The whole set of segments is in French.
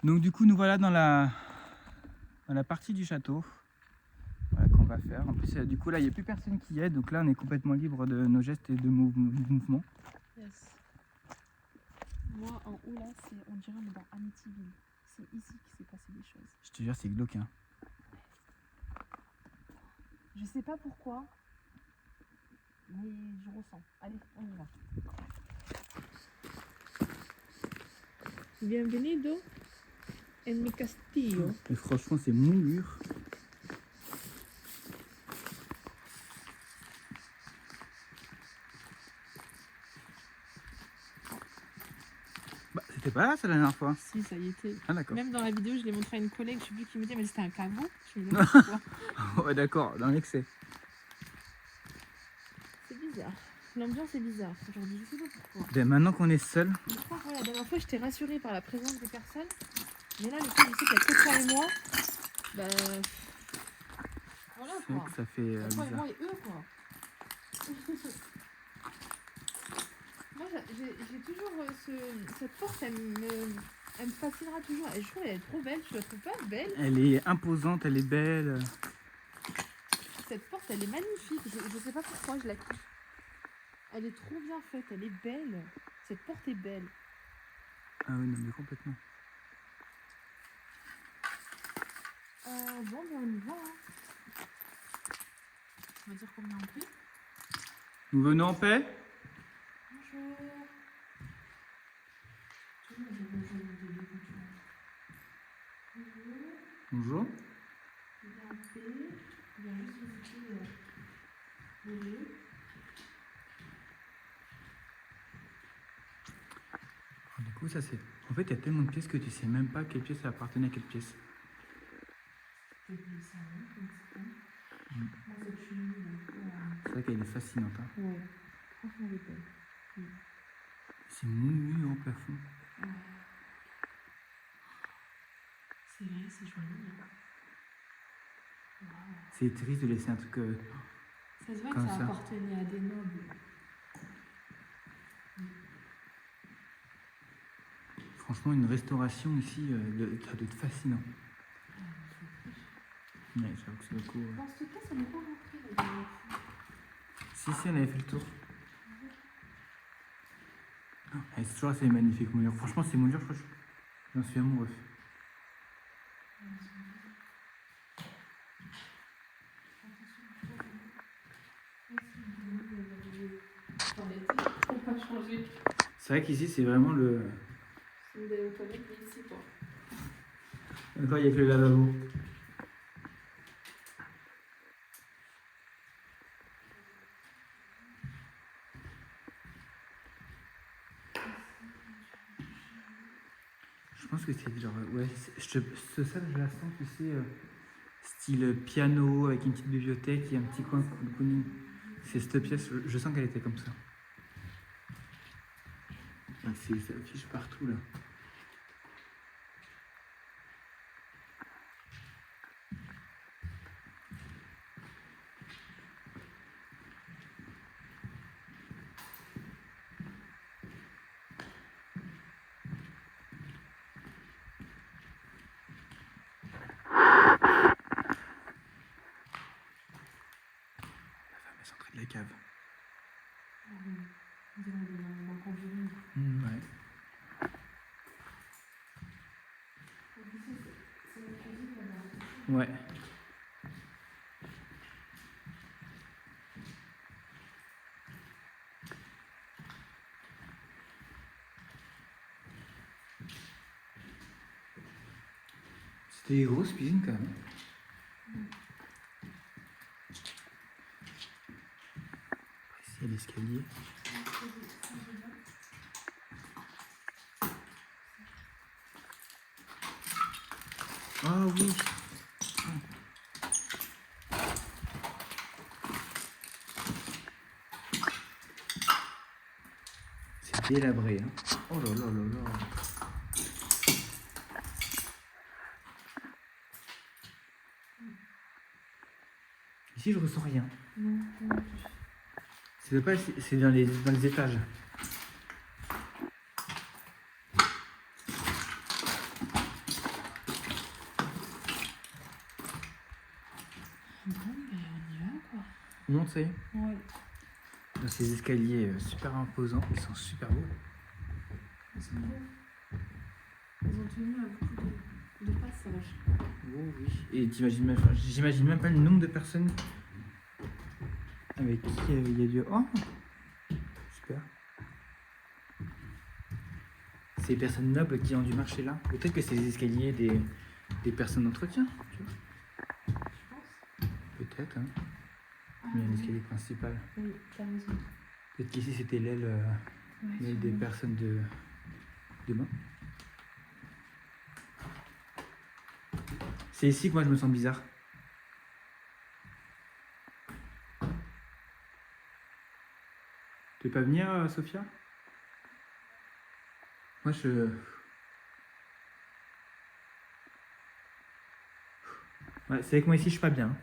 Donc du coup, nous voilà dans la partie du château. Voilà, qu'on va faire. En plus, du coup, là, il n'y a plus personne qui est. Donc là, on est complètement libre de nos gestes et de mouvements. Yes. Moi, en haut, là, on dirait on est dans Amityville. C'est ici qu'il s'est passé des choses. Je te jure, c'est glauque. Hein. Je sais pas pourquoi, mais je ressens. Allez, on y va. Bienvenido en mi castillo. Et franchement, c'est mon mur. Bah, c'était pas là, ça, la dernière fois. Si, ça y était. Ah, d'accord. Même dans la vidéo, je l'ai montré à une collègue, je sais plus qui me dit, mais c'était un caveau. Je me disais pourquoi. Ouais, d'accord, dans l'excès. C'est bizarre. L'ambiance est bizarre aujourd'hui, je sais pas pourquoi. Ben, maintenant qu'on est seul, Je crois que la dernière fois, j'étais rassurée par la présence des personnes. Mais là, le fait, je sais qu'il y a que toi et moi. Bah. Voilà c'est vrai quoi. que ça fait Toi et bizarre. moi et eux quoi. Moi, j'ai toujours cette porte, elle me fascinera toujours. Et je trouve qu'elle est trop belle. Tu la trouves pas belle? Elle est imposante, elle est belle. Cette porte, elle est magnifique. Je sais pas pourquoi je la kiffe. Elle est trop bien faite, elle est belle. Cette porte est belle. Ah oui, non, mais complètement. Bon, ben on y va. Hein. On va dire combien on paye. Nous venons en paix? Bonjour. Bonjour. Il vient en paix. Il vient juste visiter le lieu. Du coup, ça c'est. En fait, il y a tellement de pièces que tu sais même pas quelle pièce appartenait à quelle pièce. C'est vrai qu'elle est fascinante. Hein. Ouais, franchement, elle est belle. C'est mouillé au plafond. Ouais. C'est vrai, c'est joli. Hein. Wow. C'est triste de laisser un truc. Ça se voit comme que ça ça appartenait à des nobles. Franchement, une restauration ici, ça doit être fascinant. Ouais, j'avoue que c'est beaucoup. Dans ce cas, ça n'est pas rentré la dernière fois. Si, on avait fait le tour. Et c'est toujours assez magnifique, Moulure. Franchement, c'est Moulure, j'en suis amoureux. C'est vrai qu'ici, c'est vraiment le. C'est une des toilettes ici, quoi. D'accord, il n'y a que le lavabo. Je pense que c'est genre. Ouais, ce salle, je la sens, tu sais, style piano, avec une petite bibliothèque et un petit coin de cocooning. C'est cette pièce, je sens qu'elle était comme ça. Ah, ça affiche partout là. La cave. On dirait dans Conjuring. Ouais. C'est la cuisine là-bas. Ouais. C'était des grosses cuisines quand même. Ici, il y a l'escalier. Ah oui. C'est délabré. Hein. Oh là là là là. Ici, je ressens rien. Non. C'est dans les étages. On monte, ça y est. Ouais. Dans ces escaliers super imposants, ils sont super beaux. C'est beau. Ils ont tenu à beaucoup de passages. Oh oui. Et j'imagine même pas le nombre de personnes avec qui il y a du. Oh super. C'est les personnes nobles qui ont dû marcher là. Peut-être que c'est les escaliers des personnes d'entretien. Tu vois. Je pense. Peut-être, hein. Mais il y a l'escalier principal. Oui, t'as raison. Peut-être qu'ici c'était l'aile Ouais, des personnes de demain. C'est ici que moi je me sens bizarre. Tu veux pas venir, Sophia? Moi je. Ouais, c'est avec moi ici, je suis pas bien.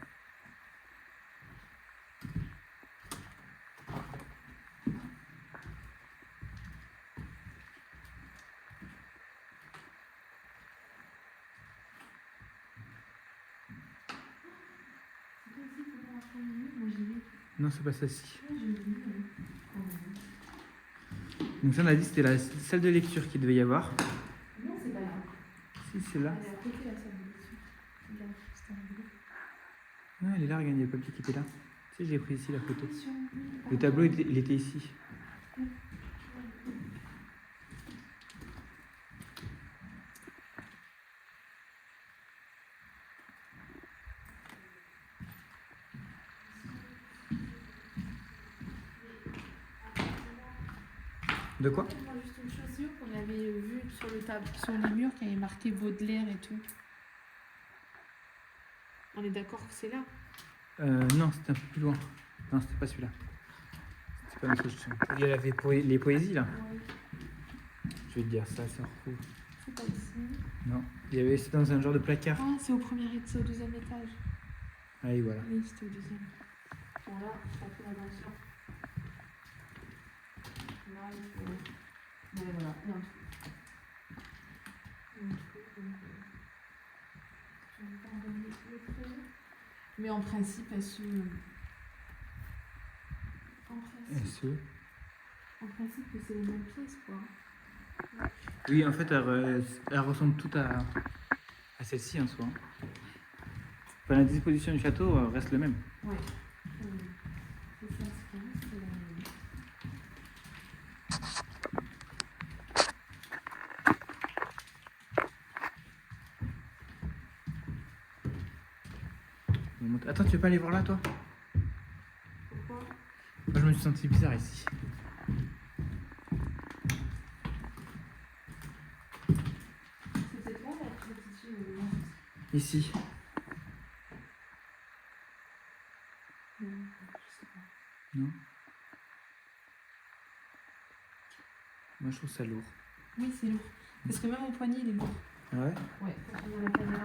Non, c'est pas ça-ci. Donc ça, on a dit c'était la salle de lecture qu'il devait y avoir. Non, c'est pas là. Si, c'est là. Elle est à côté la salle de lecture. Regarde, c'est un boulot. Non, elle est là, regarde, il y a le papier qui était là. Tu sais, j'ai pris ici la photo. Attention, Le tableau, il était ici. De quoi? Moi, juste une chaussure qu'on avait vue sur sur les murs qui avait marqué Baudelaire et tout. On est d'accord que c'est là. Non, c'était un peu plus loin. Non, c'était pas celui-là. C'était pas notre question. Il y avait les poésies là. Ouais. Je vais te dire ça, ça retrouve. C'est pas ici. Non, c'était dans un genre de placard. Ah, c'est au premier étage, c'est au deuxième étage. Allez, voilà. Oui, c'était au deuxième. Bon, là, ça fait attention. Là, il faut. Ouais, voilà, il y a un truc. Il y a un truc, donc. Je vais pas envoyer le truc. Mais en principe, elle se. En principe, c'est les mêmes pièces, quoi. Oui, en fait, elles ressemblent toutes à celle-ci en soi. Enfin, la disposition du château reste le même. Ouais. C'est ça, c'est quand même, c'est la même. Attends, tu veux pas aller voir là, toi? Pourquoi? Moi, je me suis senti bizarre ici. C'était là la petite fille, Ici. non, je sais pas. Non? Moi, je trouve ça lourd. Oui, c'est lourd. Parce que même au poignet, il est lourd. Ah ouais? Ouais, quand on a la caméra.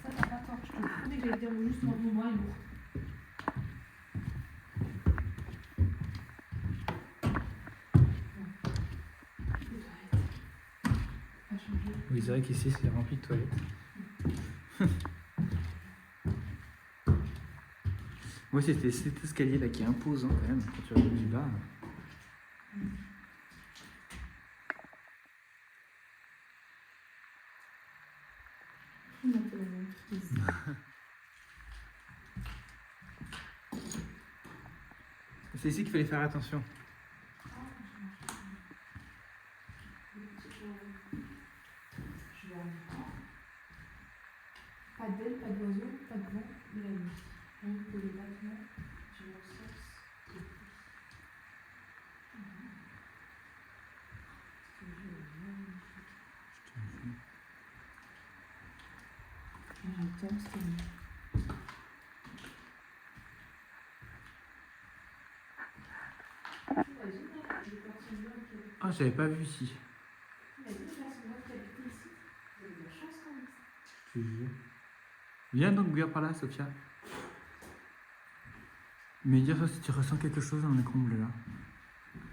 Ça, t'as pas tort. Je te promets que j'allais dire juste mon moment est lourd. Oui, c'est vrai qu'ici, c'est rempli de toilettes. Moi, c'était cet escalier-là qui est imposant quand même, quand tu regardes du bas. On a fait la même crise. C'est ici qu'il fallait faire attention. Pas d'aile, pas d'oiseau, pas de vent, de la nuit. Rien que les battements du bon sens. J'adore cette nuit. Ah, j'avais pas vu ici. Je te jure. Viens donc bien par là, Sophia. Mais dire ça si tu ressens quelque chose dans les combles là.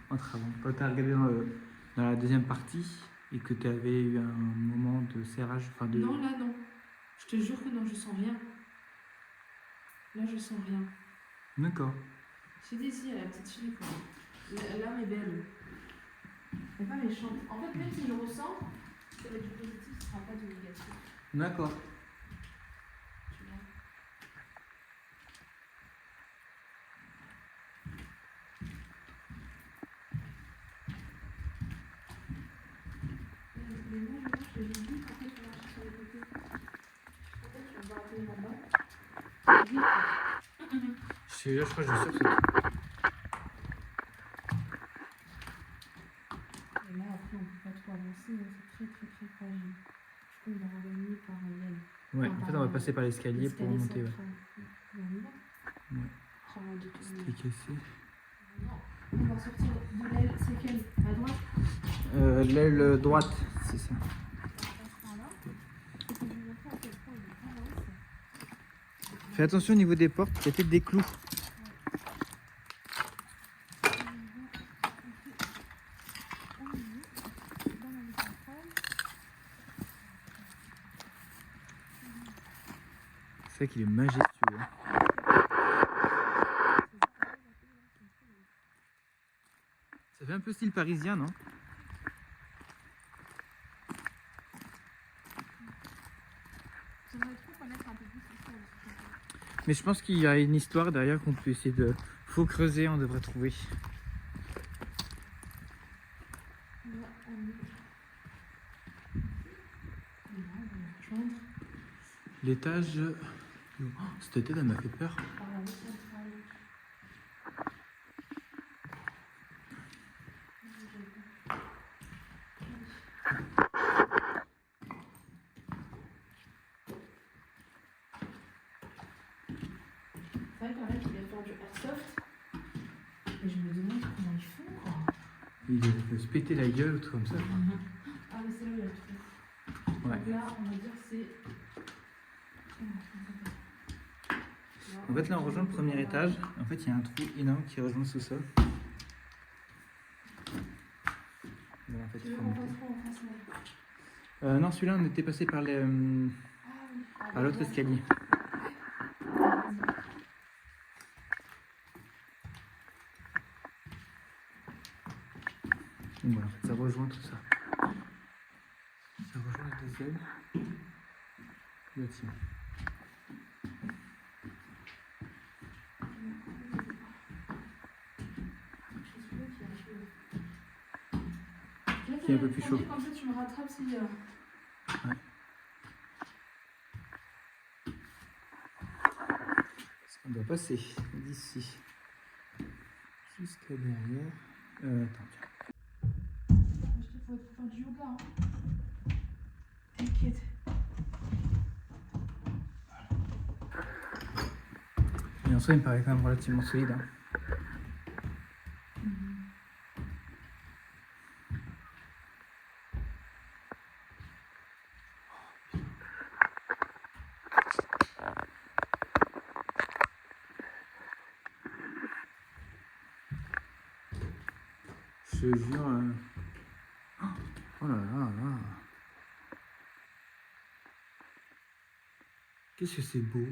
Entre avant. Quand tu as regardé dans la deuxième partie et que tu avais eu un moment de serrage. Enfin de... Non, là, non. Je te jure que non, je sens rien. Là, je sens rien. D'accord. J'ai dit ici, la petite fille, quoi. L'âme est belle. Elle n'est pas méchante. En fait, même si je ressens, ça va être du positif, ce ne sera pas du négatif. D'accord. Tu vois. Mais moi, je l'ai dit, après, tu vas marcher sur les côtés. En fait, tu vas voir atterrir en bas. Vite. Je crois que je suis sûr que c'est... Et là, après, on ne peut pas trop avancer, hein, c'est très très très fragile. Du coup, il va revenir par l'aile. Ouais, en fait, on va passer par l'escalier pour remonter. Ouais. On y va. Ouais. Ça va du tout. C'était cassé. Non, on va sortir de l'aile, c'est quelle? À droite? L'aile droite, c'est ça. Fais attention au niveau des portes, il y a peut-être des clous. C'est vrai qu'il est majestueux. Ça fait un peu style parisien, non? J'aimerais trop connaître un peu plus l'histoire. Mais je pense qu'il y a une histoire derrière qu'on peut essayer de... Faut creuser, on devrait trouver. L'étage... Oh, cette tête, elle m'a fait peur. C'est vrai qu'il y en a qui viennent faire du airsoft. Mais je me demande comment ils font, quoi. Il peut se péter la gueule ou tout comme ça. Ah, mais c'est là où il y a le trou. Ouais. Donc là, on va dire c'est. En fait, là, on rejoint le premier étage. En fait, il y a un trou énorme qui rejoint le sous-sol. Voilà, en fait, Tu il veux faut qu'on monter. fasse quoi? On fasse là. Non, celui-là, on était passé par, les, Ah oui. par l'autre escalier. Donc voilà, en fait, ça rejoint tout ça. Ça rejoint le deuxième bâtiment. Qui est un peu plus chaud. Comme ça, tu me rattrapes si. Ouais. On doit passer d'ici jusqu'à derrière. Attends, tiens. Il faut faire du yoga. Hein. T'inquiète. Et en soi, il me paraît quand même relativement solide. Hein. Je te jure. Oh là là là. Qu'est-ce que c'est beau.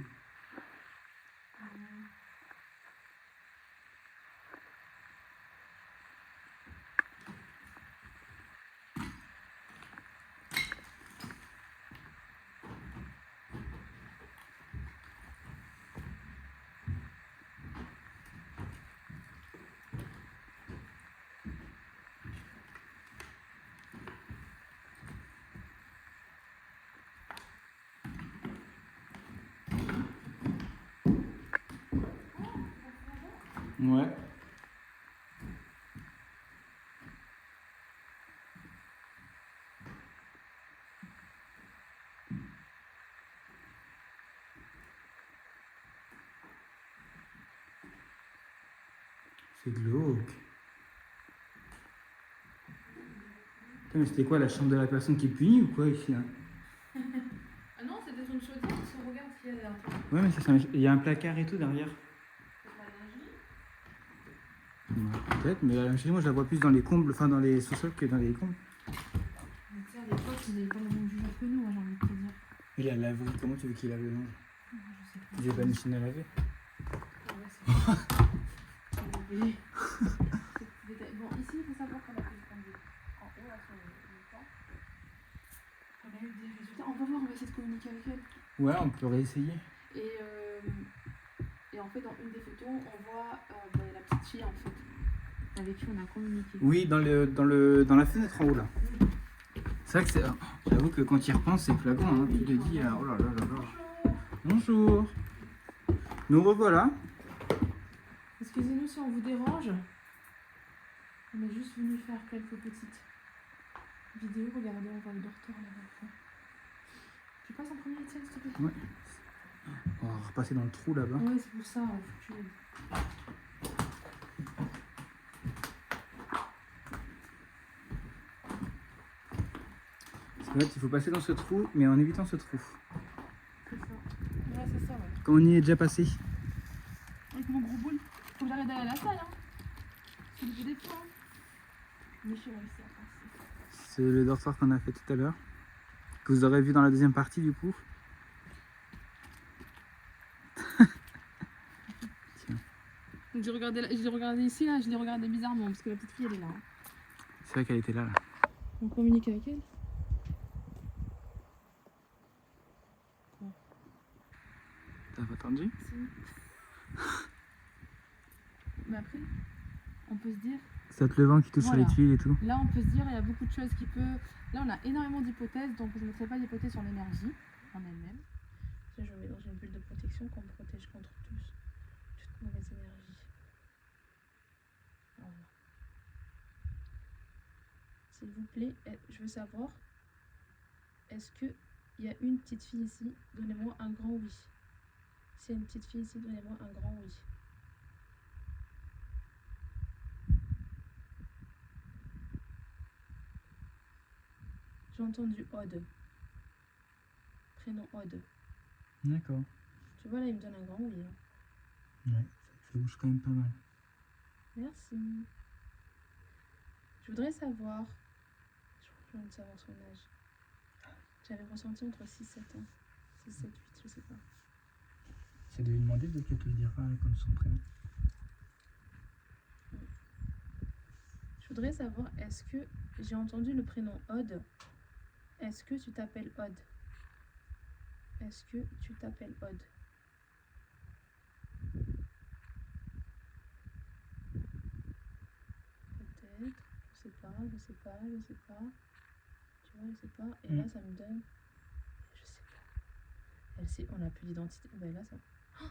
Ouais. C'est glauque. Putain, mais c'était quoi, la chambre de la personne qui est punie ou quoi ici hein? Ah non, c'était une chaudière. Si on regarde s'il y a un truc. Ouais, mais c'est ça. Il y a un placard et tout derrière. C'est pas la lingerie. Ouais, peut-être, mais la lingerie, moi je la vois plus dans les combles, enfin dans les sous-sols que dans les combles. Mais tu sais, à l'époque, ils n'avaient pas le même jugement que nous, hein, j'ai envie de te dire. Et la laverie, comment tu veux qu'il lave le linge? Je sais pas. Il n'y a pas de machine à laver. Bon, ici, il faut savoir qu'on a fait le conduit en haut à son temps. On a eu des résultats. On va voir, on va essayer de communiquer avec elle. Ouais, on peut réessayer. Et en fait, dans une des photos, on voit la petite fille en fait, avec qui on a communiqué. Oui, dans la fenêtre en haut là. C'est vrai que c'est. J'avoue que quand il repense, c'est flagrant. Hein. Tu te dis, oh là là là là. Bonjour. Nous revoilà. Excusez-nous si on vous dérange. On est juste venu faire quelques petites vidéos. Regardez, on voit le dortoir là-bas. Tu passes en premier, Étienne, s'il te plaît. Ouais. On va repasser dans le trou là-bas. Ouais, c'est pour ça. C'est vrai qu'il faut passer dans ce trou, mais en évitant ce trou. C'est ça. Ouais, c'est ça, ouais. Quand on y est déjà passé. Avec mon gros boule. Faut que j'arrête d'aller à la salle, hein. Je suis des fois, hein. Mais je suis réussi à passer. C'est le dortoir qu'on a fait tout à l'heure. Que vous aurez vu dans la deuxième partie du coup. Tiens. Donc je l'ai regardé ici, là, je l'ai regardé bizarrement parce que la petite fille elle est là. Hein. C'est vrai qu'elle était là. On communique avec elle. Ouais. T'as pas entendu? Si. Mais après, on peut se dire. C'est peut-être le vent qui touche Voilà. sur les tuiles et tout. Là, on peut se dire, il y a beaucoup de choses qui peuvent. Là, on a énormément d'hypothèses, donc je ne mettrai pas d'hypothèses sur l'énergie en elle-même. Je me mets dans une bulle de protection qu'on me protège contre toute mauvaise énergie. Voilà. S'il vous plaît, je veux savoir, est-ce qu'il y a une petite fille ici? Donnez-moi un grand oui. S'il y a une petite fille ici, donnez-moi un grand oui. J'ai entendu Aude. Prénom Aude. D'accord. Tu vois, là, il me donne un grand oui. Hein. Ouais, ça bouge quand même pas mal. Merci. Je voudrais savoir. J'ai envie de savoir son âge. J'avais ressenti entre 6-7 ans. 6, 7, 8, je sais pas. C'est de lui demander de qu'elle te le dira comme son prénom. Je voudrais savoir, est-ce que j'ai entendu le prénom Aude? Est-ce que tu t'appelles Aude? Est-ce que tu t'appelles Aude? Peut-être, je sais pas. Tu vois, je sais pas. Et là, ça me donne. Je sais pas. Elle sait, on n'a plus d'identité. Ben là, ça. Oh,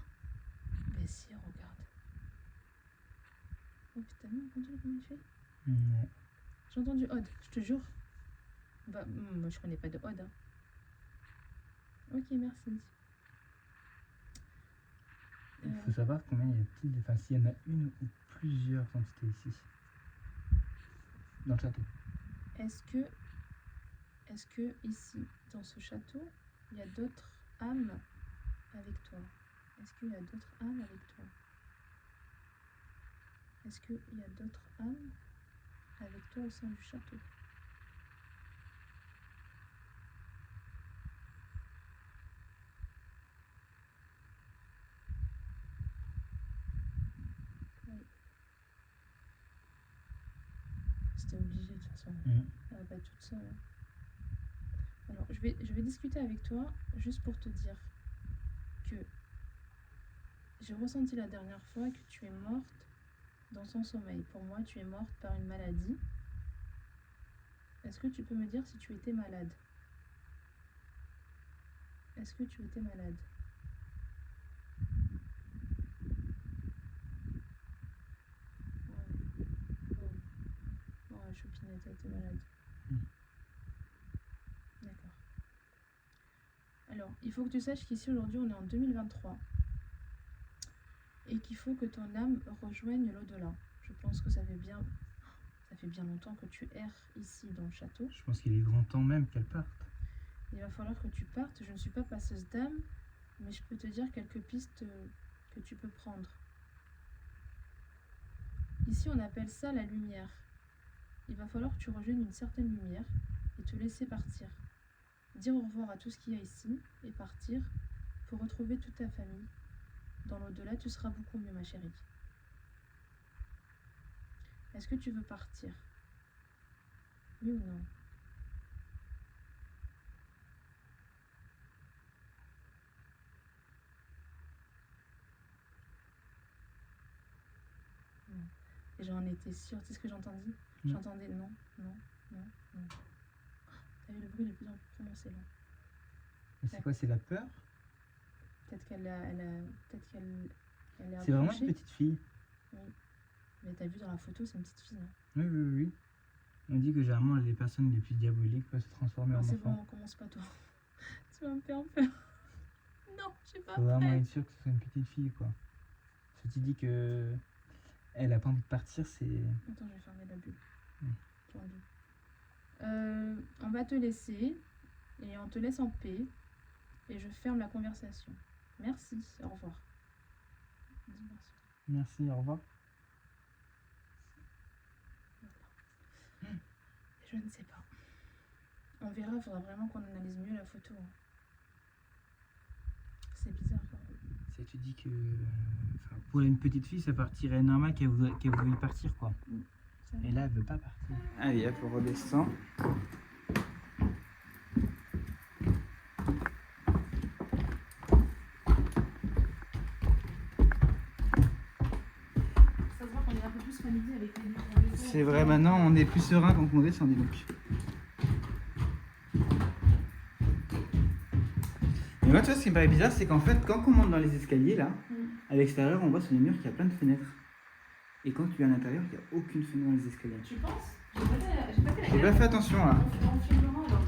ben si, regarde. Oh putain, non, entendu comment il fait? Ouais. J'ai entendu Aude, je te jure. Bah, moi je connais pas de Aude. Hein. Ok, merci. Il faut savoir combien il y a enfin s'il y en a une ou plusieurs entités ici. Dans le château. Est-ce que ici, dans ce château, il y a d'autres âmes avec toi? Est-ce qu'il y a d'autres âmes avec toi? Est-ce qu'il y a d'autres âmes avec toi au sein du château? Oui. C'était obligé de toute façon. Elle va pas être toute seule. Hein. Alors, je vais discuter avec toi juste pour te dire que j'ai ressenti la dernière fois que tu es morte dans son sommeil. Pour moi, tu es morte par une maladie. Est-ce que tu peux me dire si tu étais malade? Est-ce que tu étais malade? Ouais. Ouais, Choupinette, elle était malade. D'accord. Alors, il faut que tu saches qu'ici, aujourd'hui, on est en 2023. Et qu'il faut que ton âme rejoigne l'au-delà. Je pense que ça fait bien longtemps que tu erres ici dans le château. Je pense qu'il est grand temps même qu'elle parte. Il va falloir que tu partes. Je ne suis pas passeuse d'âme, mais je peux te dire quelques pistes que tu peux prendre. Ici, on appelle ça la lumière. Il va falloir que tu rejoignes une certaine lumière et te laisser partir. Dire au revoir à tout ce qu'il y a ici et partir pour retrouver toute ta famille dans l'au-delà, tu seras beaucoup mieux, ma chérie. Est-ce que tu veux partir? Oui ou non? Non. Et j'en étais sûre. Tu sais ce que j'entendais? J'entendais non, non, non, non. T'as vu, le bruit est de plus en plus prononcé là. Mais c'est quoi, c'est la peur? Peut-être qu'elle est C'est vraiment approchée. une petite fille. Oui. Mais t'as vu dans la photo, c'est une petite fille. Hein. Oui, oui, oui. On dit que généralement les personnes les plus diaboliques peuvent se transformer Non, en c'est bon, enfant. on commence pas toi. Tu vas me faire peur. Non, j'ai pas Faut vraiment peur. être sûr que ce soit une petite fille, quoi. Si tu dis que elle a pas envie de partir, c'est... Attends, je vais fermer la bulle. Mm. On va te laisser et on te laisse en paix et je ferme la conversation. Merci, au revoir. Dis merci. Merci, au revoir. Je ne sais pas. On verra, il faudra vraiment qu'on analyse mieux la photo. Hein. C'est bizarre quand même. Si tu dis que... Enfin, pour une petite fille, ça partirait normal qu'elle voudrait partir, quoi. C'est vrai. Et là, elle veut pas partir. Allez, hop, on redescend. Ça se voit qu'on est un peu plus familier avec les livres. C'est vrai, maintenant on est plus serein quand on descend, dis donc. Mais moi, tu vois, ce qui me paraît bizarre, c'est qu'en fait, quand on monte dans les escaliers, là, à l'extérieur, on voit sur les murs qu'il y a plein de fenêtres. Et quand tu es à l'intérieur, il n'y a aucune fenêtre dans les escaliers. Tu penses? J'ai pas fait la J'ai pas fait attention, là. On filmera alors.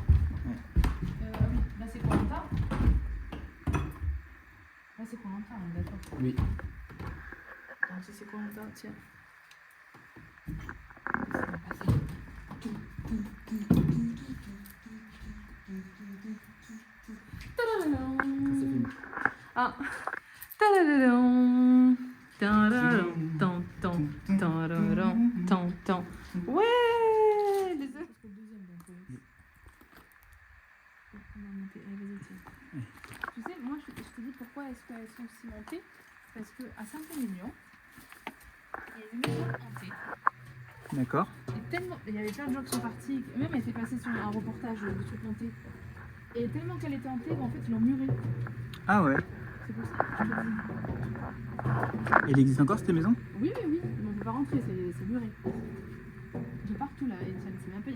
Ouais. Oui, là c'est Koh-Lanta. Là c'est Koh-Lanta, on est d'accord. Oui. Attends, si c'est Koh-Lanta, tiens. Ah. Tadadadam. Tadadam. Tan, tan, tadadam, tan, tan. Ouais, les autres. Parce que le deuxième, donc. On va monter. Allez, vas-y, tiens. Tu sais, moi, je te dis pourquoi est-ce qu'elles sont cimentées. Parce qu'à Saint-Émilion, il y a des maisons hantées. D'accord. Et tellement, il y avait plein de gens qui sont partis, même elle était passée sur un reportage de trucs hantés. Et tellement qu'elle était hantée, qu'en fait ils l'ont murée. Ah ouais. C'est pour ça que je te dis. Et il existe encore cette maison? Oui, oui, oui, mais on ne peut pas rentrer, c'est muré. De partout là, et ça ne sait même pas,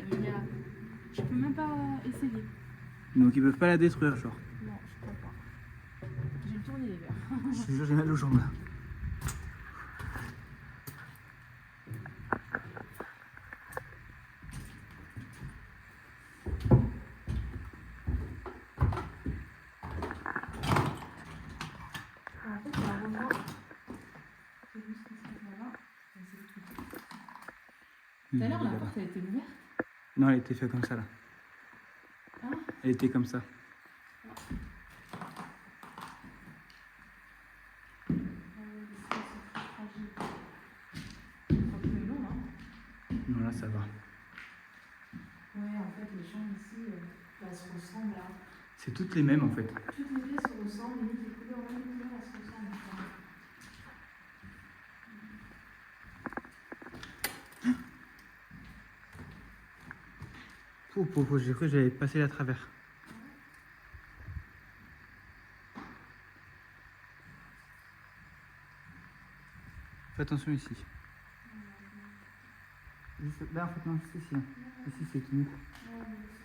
je peux même pas essayer. Donc ils peuvent pas la détruire, genre. Non, je crois pas. J'ai le tourné les verres. Je te jure, j'ai mal aux jambes là. En fait, la revoit. C'est juste ce qui se passe là-bas. Et c'est tout. Tout à l'heure, la porte elle était ouverte. Non, elle était faite comme ça là. Hein? Elle était comme ça. Non, là ça va. Ouais, en fait, les chambres ici, elles se ressemblent là. C'est toutes les mêmes en fait. Toutes les pièces se ressemblent, limite les couleurs, même les couleurs, elles se ressemblent. J'ai cru que j'allais passer à travers. Fais attention ici. Là en fait non, c'est ici. Ici c'est tout.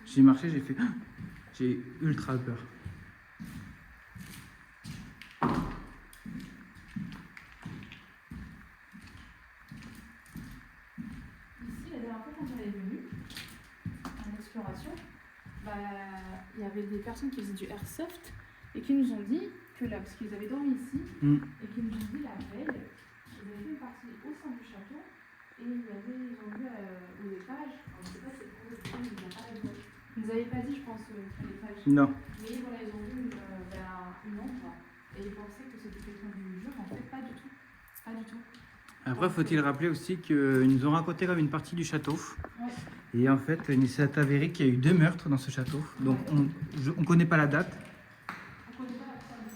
J'ai marché, j'ai fait... J'ai ultra peur. Ici, la dernière fois quand on est venu, en exploration, bah, il y avait des personnes qui faisaient du airsoft et qui nous ont dit que là, parce qu'ils avaient dormi ici, et qui nous ont dit la veille, ils avaient fait une partie au sein du château et ils ont vu aux étages, alors, je ne sais pas si c'est pour eux, ils nous ont pas dit. Ils nous avaient pas dit, je pense, à l'étage. Non. Mais voilà, ils ont vu une ombre et ils pensaient que c'était quelqu'un du jour, en fait, pas du tout. Pas du tout. Après, faut-il rappeler aussi qu'ils nous ont raconté comme une partie du château. Ouais. Et en fait, il s'est avéré qu'il y a eu 2 meurtres dans ce château. Donc, on ne connaît pas la date. On connaît pas la personne.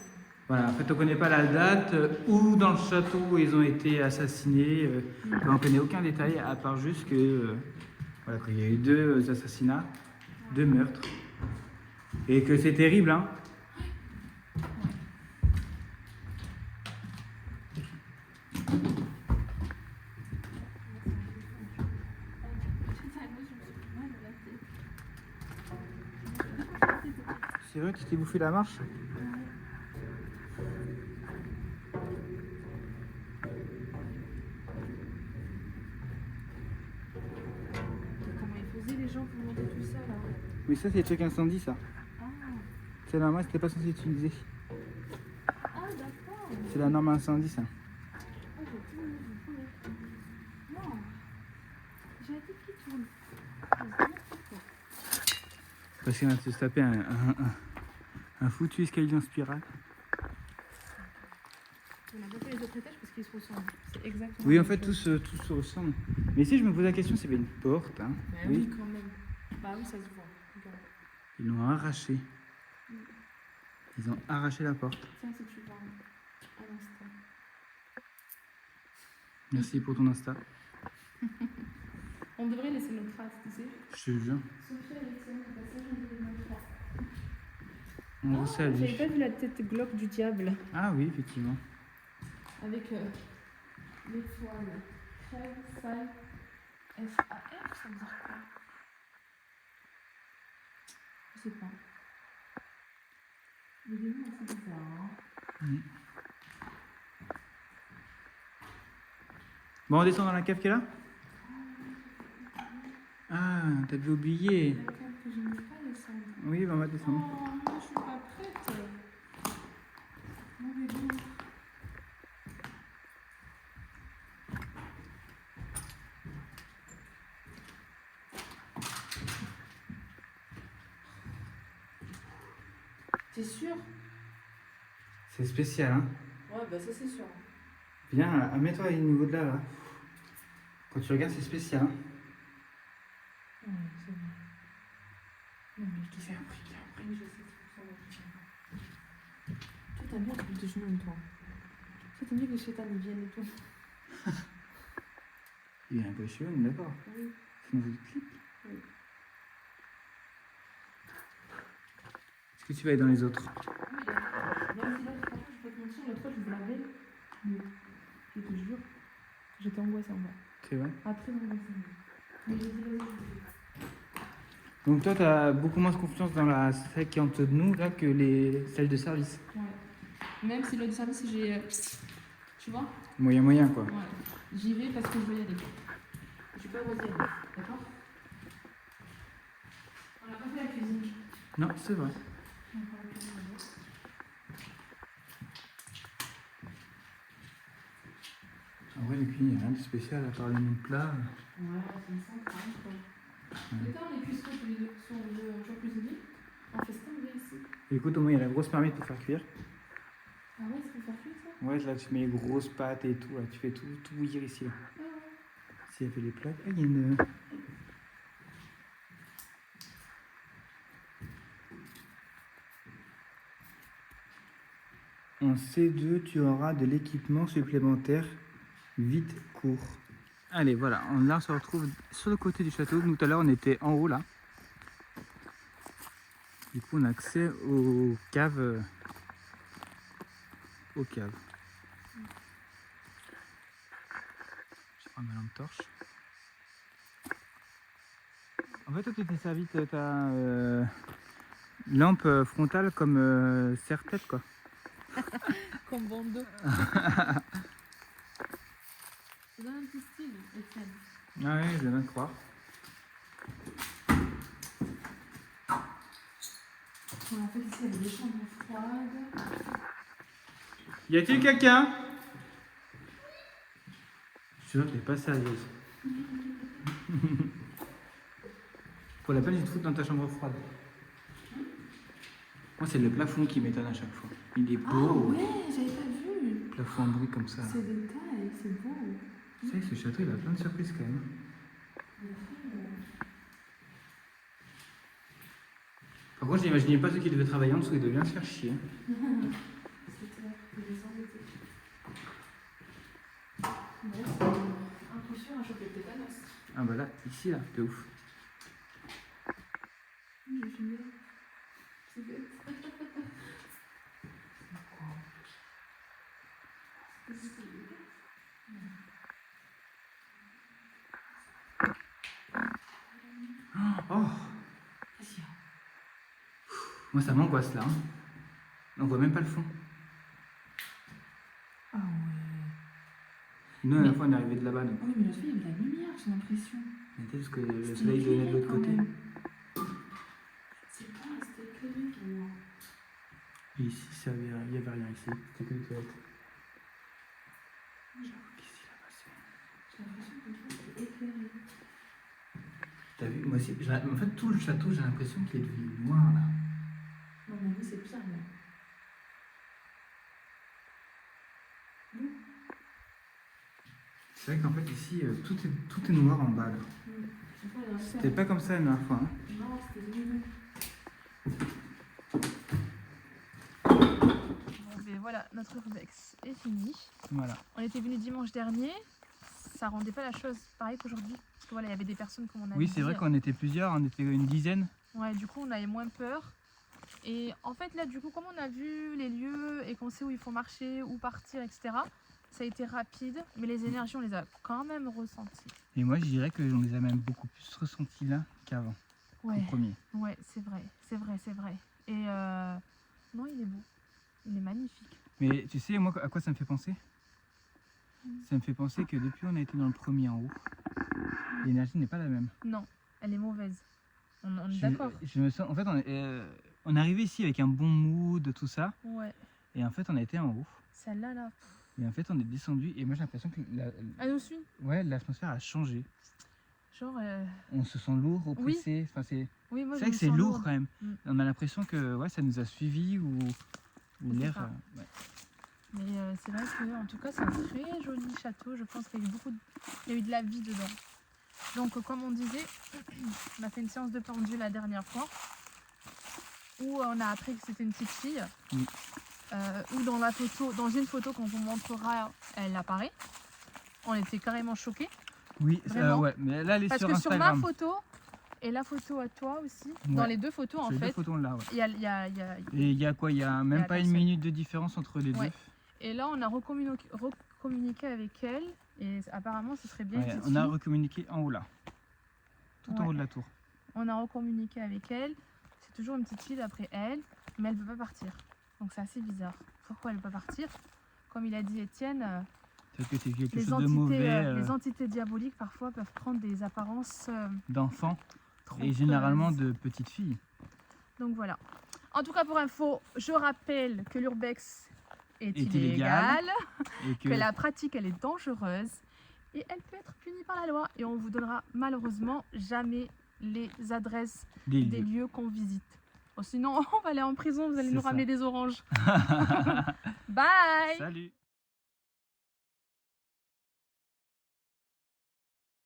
Voilà, en fait, on ne connaît pas la date où dans le château ils ont été assassinés. On ne connaît aucun détail, à part juste que voilà, qu'il y a eu 2 assassinats, 2 meurtres. Et que c'est terrible, hein. C'est vrai, tu t'es bouffé la marche? Comment ils faisaient les gens pour monter tout ça là? Mais ça, c'est le truc incendie, ça. Ah, C'est normal, c'était pas censé utiliser. ah d'accord. C'est la norme incendie, ça. Ah, j'ai tout mis, non, j'ai été qui tourne. Parce qu'on va se taper un foutu escalier en spirale. On n'a pas fait les autres étages parce qu'ils se ressemblent. C'est exactement. Oui, la en fait, même tous, chose. tous se ressemblent. Mais si je me pose la question, c'est pas une porte, hein. Bah oui, quand même. Bah oui, ça se voit. Regarde. Ils l'ont arraché. Ils ont arraché la porte. Tiens, si tu vois à l'instant. Merci pour ton Insta. On devrait laisser nos traces, tu sais. Je te jure. Sophie Alexandre, passage en 2023. On vous J'avais salue. pas vu la tête glauque du diable. Ah oui, effectivement. Avec l'étoile. Crève, salle, F-A-R, ça veut dire quoi? Je sais pas. Mais des noms assez bizarres, hein. Bon, on descend dans la cave qui est là? Ah, t'avais oublié. La cave que je n'ai pas descendre. Oui, bah, on va Oh, descendre. moi je suis pas prête. Mon bébé. T'es sûr? C'est spécial, hein. Ouais, bah ça c'est sûr. Viens, mets-toi au niveau de là. Quand tu regardes, c'est spécial, hein. Ouais, c'est vrai. Non, mais je te fais un prix, bien après. Oui, je sais, c'est pour ça. Toi, t'aimes bien les de genoux, toi. Toi, t'aimes bien que les chétans ils viennent et tout. Il est impressionnant, d'accord. Oui. C'est dans votre clip. Oui. Est-ce que tu vas aller dans les autres? Oui, d'accord. Non, mais c'est là, franchement, je peux te mentir, l'autre fois, je vous l'avais. Mais je te jure, j'étais angoissée en bas. C'est vrai. Ah, très angoissée. Mais j'ai dit, vas-y, je vais. Donc toi, tu as beaucoup moins de confiance dans la salle qui est en dessous de nous là, que les salles de service. Ouais. Même si le service, j'ai. Tu vois? Moyen, quoi. Ouais. J'y vais parce que je veux y aller. Je suis pas osée aller. D'accord? On n'a pas fait la cuisine. Non, c'est vrai. On n'a pas la cuisine d'abord. En vrai, les cuisines, il n'y a rien de spécial à part le nom de plat. Ouais, c'est une centrale, quoi. Mais quand on est cuistot tous les deux, si on veut toujours cuisiner, on fait ce qu'on veut ici. Et écoute, au moins, il y a la grosse marmite pour faire cuire. Ah ouais, c'est pour faire cuire ça? Ouais, là, tu mets les grosses pâtes et tout. Là, tu fais tout bouillir ici. Là. Ah ouais. Si elle fait les plats. Ah, il y a une. En C2, tu auras de l'équipement supplémentaire. Vite, court. Allez, voilà. Là, on se retrouve sur le côté du château. Nous, tout à l'heure, on était en haut, là. Du coup, on a accès aux caves. Aux caves. Je prends ma lampe torche. En fait, toi, tu t'es servi de ta lampe frontale comme serre-tête, quoi. Comme bandeau. C'est dans un petit style, Étienne. Ah oui, je vais bien croire. En fait, ici, il y avait des chambres froides. Y a-t-il quelqu'un? Je suis sûr que t'es pas sérieuse. Pour la peine, je te fous dans ta chambre froide. Moi, c'est le plafond qui m'étonne à chaque fois. Il est Ah beau. ouais, j'avais pas vu. Plafond en bruit comme ça. C'est détail, c'est beau. Tu sais, ce château, il a plein de surprises quand même. Par contre, j'imaginais pas ceux qui devaient travailler en dessous, ils devaient bien se faire chier. C'était Ah bah là, ici, là, de ouf. Je suis là. C'est bête. Oh, moi ça m'angoisse là. Hein. On voit même pas le fond. Ah ouais. Nous, à la fois, on est arrivé de là-bas. Donc. Oui, mais l'autre fois, il y avait de la lumière, j'ai l'impression. Mais peut-être parce que le C'était soleil donnait de éclairé l'autre quand côté. même. C'est pas, c'était éclairé pour moi. Et ici, il y avait rien ici. C'était que les toilettes. J'avoue qu'ici, là-bas, c'est. J'ai l'impression que l'autre fois, c'était éclairé. T'as vu, moi aussi, en fait, tout le château, j'ai l'impression qu'il est devenu noir là. Non, mais vous, c'est pire, là. C'est vrai qu'en fait, ici, tout est noir en bas là. C'était pas comme ça la dernière fois. Hein. Non, c'était lumineux. Bon, ben voilà, notre urbex est fini. Voilà. On était venu dimanche dernier. Ça rendait pas la chose pareil qu'aujourd'hui. Parce que voilà, il y avait des personnes comme on a Oui, dit. c'est vrai qu'on était plusieurs, on était une dizaine. Ouais, du coup, on avait moins peur. Et en fait, là, du coup, comme on a vu les lieux et qu'on sait où il faut marcher, où partir, etc., ça a été rapide. Mais les énergies, on les a quand même ressenties. Et moi, je dirais que on les a même beaucoup plus ressentis là qu'avant, Ouais, le premier. ouais, c'est vrai, c'est vrai, c'est vrai. Et non, il est beau. Il est magnifique. Mais tu sais, moi, à quoi ça me fait penser? Ça me fait penser que depuis on a été dans le premier en haut, l'énergie n'est pas la même. Non, elle est mauvaise. On est Je- d'accord. Je me sens, en fait, on est arrivé ici avec un bon mood, tout ça, Ouais, et en fait, on a été en haut. celle-là, là. Et en fait, on est descendu, et moi, j'ai l'impression que Elle nous suit. ouais, l'atmosphère a changé. Genre, On se sent lourd, oppressé. Enfin, c'est oui, moi, c'est je vrai me que c'est sens lourd lourde. quand même. Mm. On a l'impression que ouais, ça nous a suivis ou C'est l'air. ça. Ouais. Mais c'est vrai que, en tout cas, c'est un très joli château. Je pense qu'il y a eu il y a eu de la vie dedans. Donc, comme on disait, on a fait une séance de pendule la dernière fois où on a appris que c'était une petite fille. Oui. Où dans une photo qu'on vous montrera, elle apparaît. On était carrément choqués. Oui, Vraiment. ouais, mais là, elle est Parce sur que Instagram. sur ma photo et la photo à toi aussi, Ouais. dans les deux photos en Ces deux fait, photos là, ouais. il y a- Et il y a quoi? Il y a même la pas une personne. minute de différence entre les Ouais. deux. Et là, on a recommuniqué avec elle et apparemment, ce serait bien une Ouais, petite on a fille. recommuniqué en haut là, tout en Ouais. haut de la tour. On a recommuniqué avec elle. C'est toujours une petite fille d'après elle, mais elle ne peut pas partir. Donc c'est assez bizarre. Pourquoi elle ne peut pas partir? Comme il a dit Étienne, Peut-être que c'est quelque les chose de entités, mauvais, les entités diaboliques parfois peuvent prendre des apparences d'enfants et trompeuses. généralement de petites filles. Donc voilà. En tout cas, pour info, je rappelle que l'urbex est Est illégal, Et que la pratique elle est dangereuse et elle peut être punie par la loi. Et on vous donnera malheureusement jamais les adresses des des lieux. lieux qu'on visite. Oh, sinon, on va aller en prison, vous allez C'est nous ça. ramener des oranges. Bye! Salut!